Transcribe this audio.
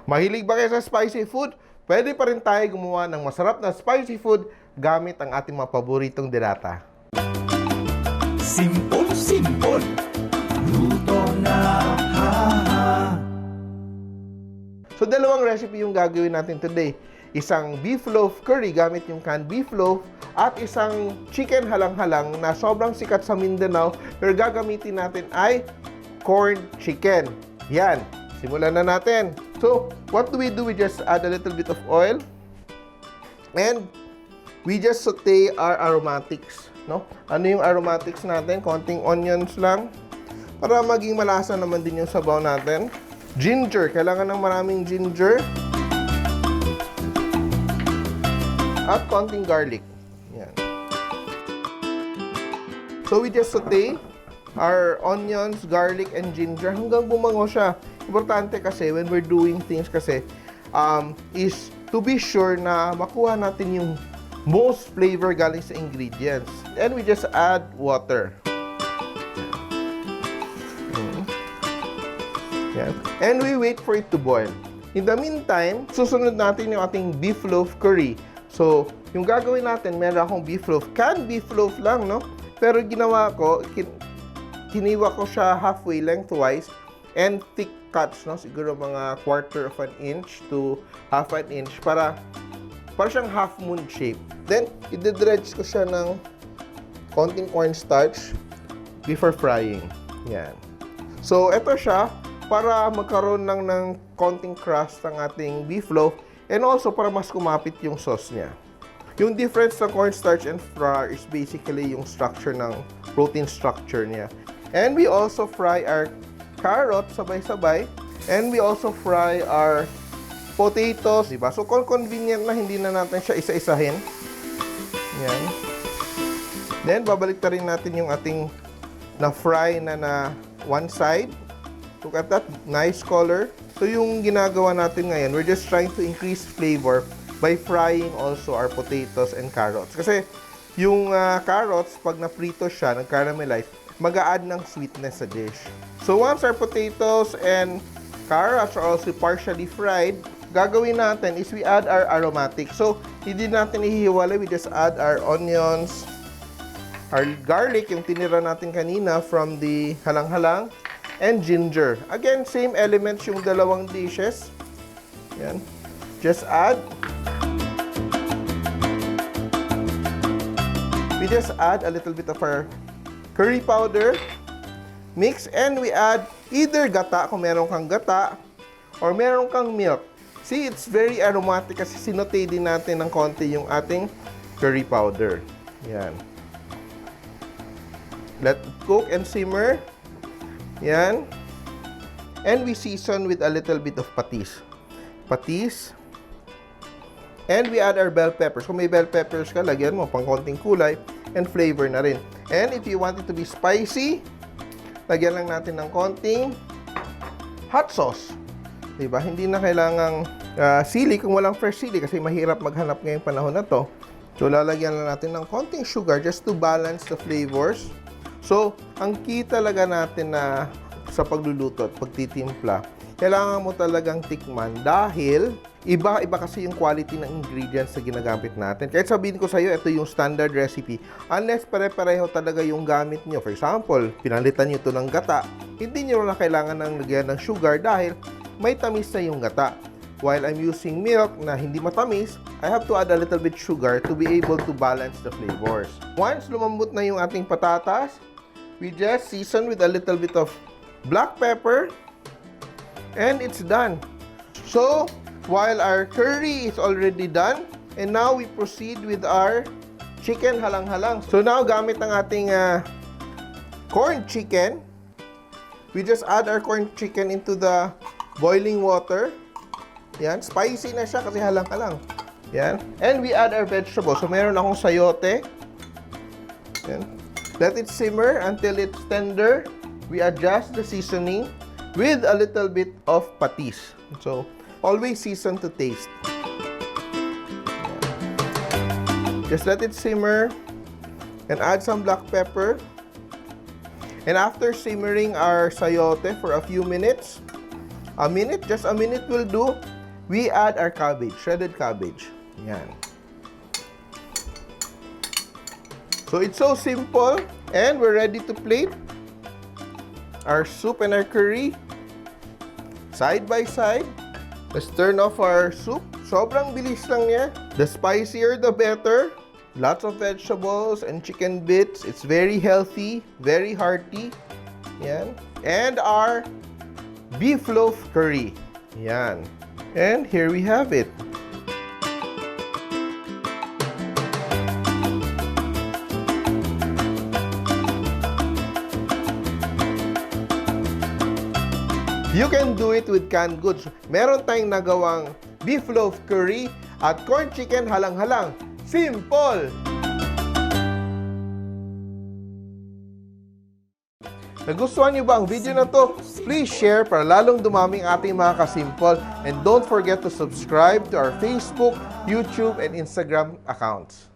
Mahilig ba kayo sa spicy food? Pwede pa rin tayo gumawa ng masarap na spicy food gamit ang ating mga paboritong dilata. Simpol, simpol. Luto na, ha. So, dalawang recipe yung gagawin natin today. Isang beefloaf curry gamit yung canned beefloaf at isang chicken halang-halang na sobrang sikat sa Mindanao pero gagamitin natin ay corn chicken. Yan. Simulan na natin. So, what do? We just add a little bit of oil and we just saute our aromatics, no? Ano yung aromatics natin? Konting onions lang para maging malasa naman din yung sabaw natin. Ginger, kailangan ng maraming ginger. At konting garlic. Yan. So we just saute our onions, garlic, and ginger hanggang bumango siya. Importante kasi when we're doing things kasi is to be sure na makuha natin yung most flavor galing sa ingredients. And we just add water. Yan. And we wait for it to boil. In the meantime, susunod natin yung ating beefloaf curry. So, yung gagawin natin, meron akong beefloaf. Canned beefloaf lang, no? Pero ginawa ko, kiniwa ko siya halfway lengthwise and thick cuts, no? Siguro mga 1/4 of an inch to 1/2 an inch para siyang half moon shape. Then, i-dredge ko siya ng konting cornstarch before frying. Yan. So, ito siya para magkaroon lang ng konting crust ang ating beefloaf and also para mas kumapit yung sauce niya. Yung difference ng cornstarch and flour is basically yung structure ng protein structure niya. And we also fry our carrots sabay-sabay and we also fry our potatoes, diba? So, convenient na hindi na natin siya isa-isahin. Yan. Then, babalik na rin natin yung ating na-fry na one side. Look at that, nice color. So, yung ginagawa natin ngayon, we're just trying to increase flavor by frying also our potatoes and carrots. Kasi, yung carrots, pag na-prito siya, nag-caramelize, mag-a-add ng sweetness sa dish. So, once our potatoes and carrots are also partially fried, gagawin natin is we add our aromatics. So, hindi natin ihiwalay. We just add our onions, our garlic, yung tinira natin kanina from the halang-halang, and ginger. Again, same elements yung dalawang dishes. Yan. Just add. We just add a little bit of our curry powder, mix, and we add either gata, kung meron kang gata, or meron kang milk. See, it's very aromatic kasi sinote din natin ng konti yung ating curry powder. Yan. Let it cook and simmer. Yan. And we season with a little bit of patis. Patis. And we add our bell peppers. Kung may bell peppers ka, lagyan mo pang konting kulay and flavor na rin. And if you want it to be spicy, lagyan lang natin ng konting hot sauce. Diba? Hindi na kailangang sili kung walang fresh sili kasi mahirap maghanap ngayong panahon na to. So, lalagyan lang natin ng konting sugar just to balance the flavors. So, ang key talaga natin na sa pagluluto at pagtitimpla, kailangan mo talagang tikman dahil iba-iba kasi yung quality ng ingredients na ginagamit natin. Kahit sabihin ko sa iyo, ito yung standard recipe. Unless pare-pareho talaga yung gamit nyo. For example, pinalitan nyo ito ng gata, hindi nyo na kailangan ng lagyan ng sugar dahil may tamis na yung gata. While I'm using milk na hindi matamis, I have to add a little bit sugar to be able to balance the flavors. Once lumambot na yung ating patatas, we just season with a little bit of black pepper, and it's done. So, while our curry is already done, and now we proceed with our chicken halang-halang. So now, gamit ang ating corn chicken, we just add our corn chicken into the boiling water. Yan, spicy na siya kasi halang-halang. Yan. And we add our vegetables. So meron akong sayote. Yan. Let it simmer until it's tender. We adjust the seasoning with a little bit of patis. So, always season to taste. Just let it simmer and add some black pepper. And after simmering our sayote for a few minutes, a minute, just a minute will do. We add our cabbage, shredded cabbage. Yan. So it's so simple, and we're ready to plate our soup and our curry side by side. Let's turn off our soup. Sobrang bilis lang niya. The spicier, the better. Lots of vegetables and chicken bits. It's very healthy, very hearty. Yan. And our beef loaf curry. Yan. And here we have it. You can do it with canned goods. Meron tayong nagawang beef loaf curry at corn chicken halang-halang. Simple! Nagustuhan niyo ba ang video na to? Please share para lalong dumaming ating mga ka-simple. And don't forget to subscribe to our Facebook, YouTube, and Instagram accounts.